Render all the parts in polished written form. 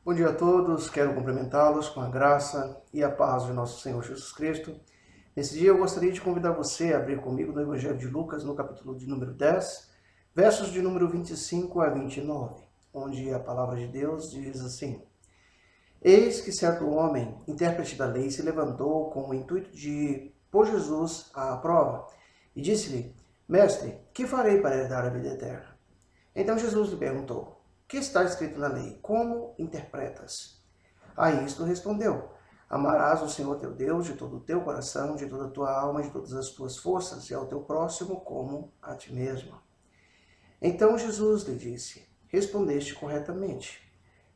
Bom dia a todos, quero cumprimentá-los com a graça e a paz de nosso Senhor Jesus Cristo. Nesse dia eu gostaria de convidar você a abrir comigo no Evangelho de Lucas, no capítulo de número 10, versos de número 25 a 29, onde a palavra de Deus diz assim: Eis que certo homem, intérprete da lei, se levantou com o intuito de pôr Jesus à prova, e disse-lhe: Mestre, que farei para herdar a vida eterna? Então Jesus lhe perguntou: Que está escrito na lei? Como interpretas? A isto respondeu: Amarás o Senhor teu Deus de todo o teu coração, de toda a tua alma, de todas as tuas forças, e ao teu próximo como a ti mesmo. Então Jesus lhe disse: Respondeste corretamente.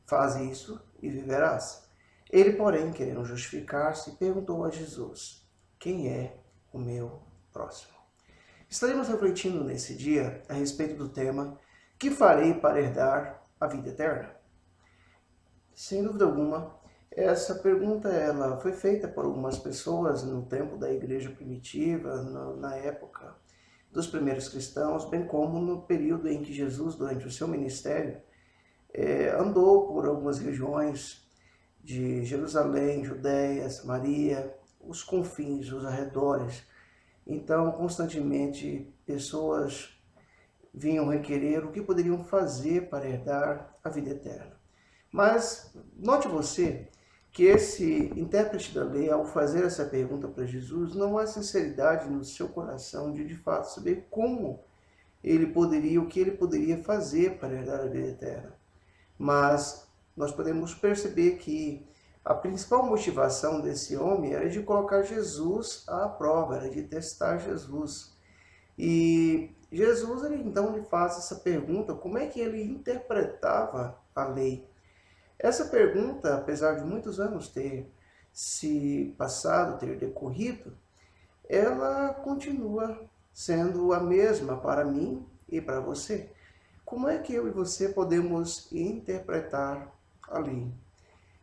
Faze isso e viverás. Ele, porém, querendo justificar-se, perguntou a Jesus: Quem é o meu próximo? Estaremos refletindo nesse dia a respeito do tema: Que farei para herdar a vida eterna? Sem dúvida alguma, essa pergunta ela foi feita por algumas pessoas no tempo da igreja primitiva, na época dos primeiros cristãos, bem como no período em que Jesus, durante o seu ministério, andou por algumas regiões de Jerusalém, Judéia, Samaria, os confins, os arredores. Então, constantemente, pessoas vinham requerer o que poderiam fazer para herdar a vida eterna. Mas note você que esse intérprete da lei, ao fazer essa pergunta para Jesus, não há sinceridade no seu coração de fato saber como ele poderia, o que ele poderia fazer para herdar a vida eterna. Mas nós podemos perceber que a principal motivação desse homem era de colocar Jesus à prova, era de testar Jesus. E Jesus, então, lhe faz essa pergunta: como é que ele interpretava a lei? Essa pergunta, apesar de muitos anos ter se passado, ter decorrido, ela continua sendo a mesma para mim e para você. Como é que eu e você podemos interpretar a lei?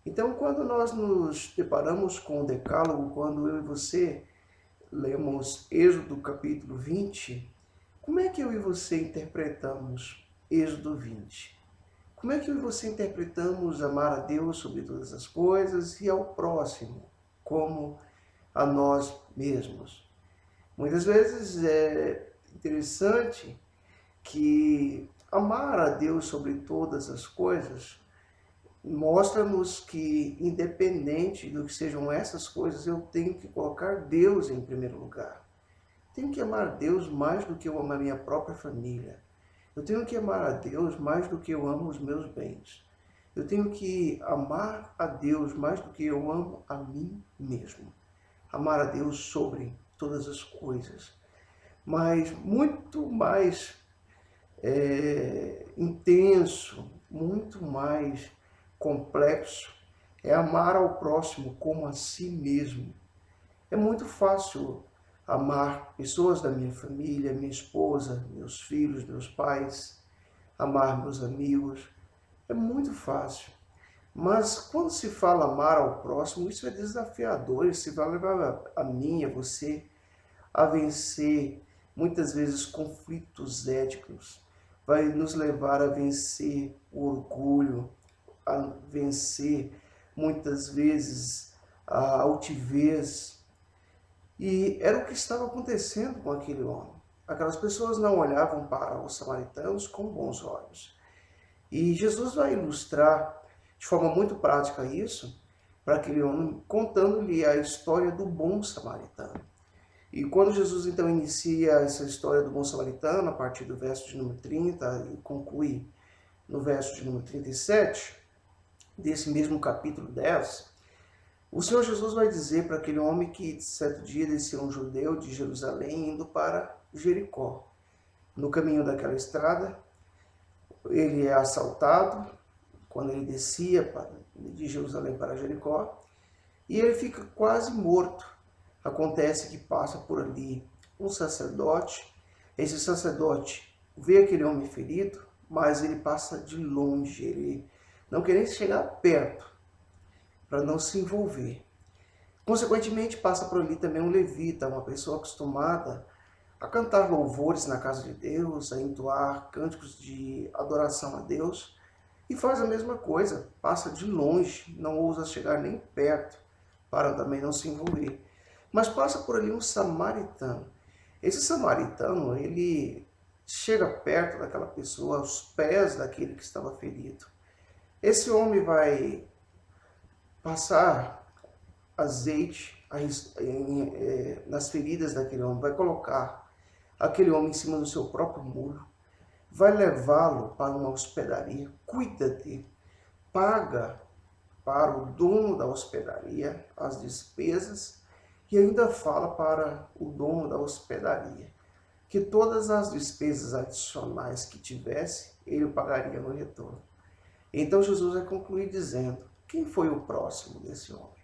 Então, quando nós nos deparamos com o Decálogo, quando eu e você lemos Êxodo capítulo 20, como é que eu e você interpretamos Êxodo 20? Como é que eu e você interpretamos amar a Deus sobre todas as coisas e ao próximo como a nós mesmos? Muitas vezes é interessante que amar a Deus sobre todas as coisas mostra-nos que, independente do que sejam essas coisas, eu tenho que colocar Deus em primeiro lugar. Tenho que amar Deus mais do que eu amo a minha própria família. Eu tenho que amar a Deus mais do que eu amo os meus bens. Eu tenho que amar a Deus mais do que eu amo a mim mesmo. Amar a Deus sobre todas as coisas. Mas muito mais intenso, muito mais complexo é amar ao próximo como a si mesmo. É muito fácil amar pessoas da minha família, minha esposa, meus filhos, meus pais, amar meus amigos. É muito fácil. Mas quando se fala amar ao próximo, isso é desafiador. Isso vai levar a mim, a você, a vencer muitas vezes conflitos éticos. Vai nos levar a vencer o orgulho, a vencer muitas vezes a altivez. E era o que estava acontecendo com aquele homem. Aquelas pessoas não olhavam para os samaritanos com bons olhos. E Jesus vai ilustrar de forma muito prática isso para aquele homem, contando-lhe a história do bom samaritano. E quando Jesus então inicia essa história do bom samaritano, a partir do verso de número 30 e conclui no verso de número 37, desse mesmo capítulo 10, o Senhor Jesus vai dizer para aquele homem que certo dia descia um judeu de Jerusalém indo para Jericó. No caminho daquela estrada, ele é assaltado quando ele descia de Jerusalém para Jericó e ele fica quase morto. Acontece que passa por ali um sacerdote. Esse sacerdote vê aquele homem ferido, mas ele passa de longe, ele não quer nem chegar perto para não se envolver. Consequentemente, passa por ali também um levita, uma pessoa acostumada a cantar louvores na casa de Deus, a entoar cânticos de adoração a Deus, e faz a mesma coisa, passa de longe, não ousa chegar nem perto, para também não se envolver. Mas passa por ali um samaritano. Esse samaritano, ele chega perto daquela pessoa, aos pés daquele que estava ferido. Esse homem vai passar azeite nas feridas daquele homem, vai colocar aquele homem em cima do seu próprio muro, vai levá-lo para uma hospedaria, cuida dele, paga para o dono da hospedaria as despesas e ainda fala para o dono da hospedaria que todas as despesas adicionais que tivesse, ele pagaria no retorno. Então Jesus vai concluir dizendo: quem foi o próximo desse homem?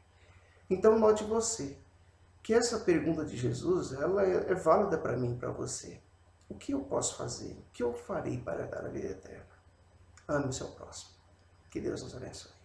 Então note você que essa pergunta de Jesus, ela é válida para mim e para você. O que eu posso fazer? O que eu farei para dar a vida eterna? Ame o seu próximo. Que Deus nos abençoe.